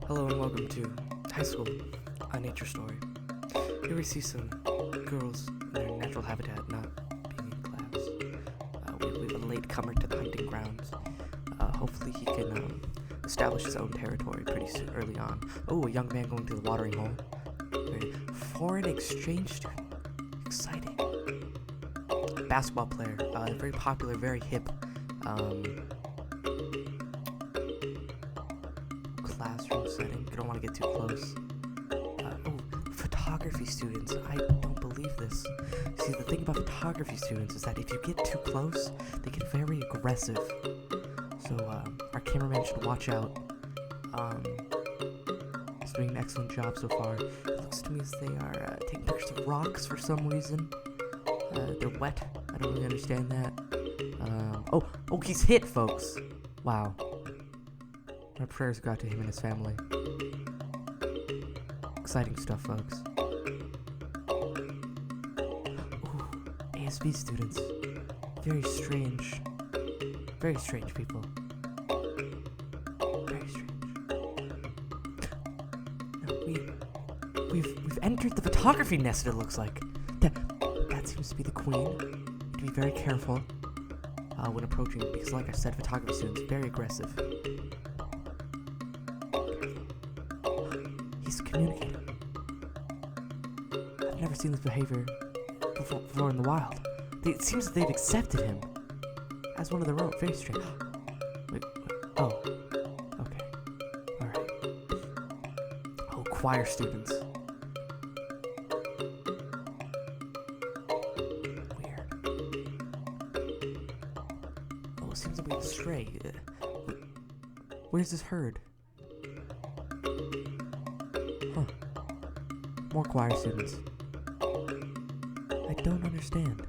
Hello and welcome to high school, a nature story. Here we see some girls in their natural habitat, not being in class. We have a late comer to the hunting grounds. Hopefully he can establish his own territory pretty early on. Oh, a young man going to the watering hole. Foreign exchange student. Exciting. Basketball player. Very popular, very hip. Classroom setting. You don't want to get too close. Photography students. I don't believe this. See, the thing about photography students is that if you get too close, they get very aggressive. So, our cameraman should watch out. He's doing an excellent job so far. It looks to me as they are taking pictures of rocks for some reason. They're wet. I don't really understand that. Oh, he's hit, folks. Wow. My prayers go out to him and his family. Exciting stuff, folks. Ooh, ASV students. Very strange. Very strange people. Very strange. No, we've entered the photography nest, it looks like. That seems to be the queen. Need to be very careful when approaching, because like I said, photography students, very aggressive. He's communicating. I've never seen this behavior before in the wild. It seems that they've accepted him as one of their own. Very strange. Wait, oh. Okay. Alright. Oh, choir students. Weird. Oh, it seems that we have stray. Where's this herd? More choir students. I don't understand.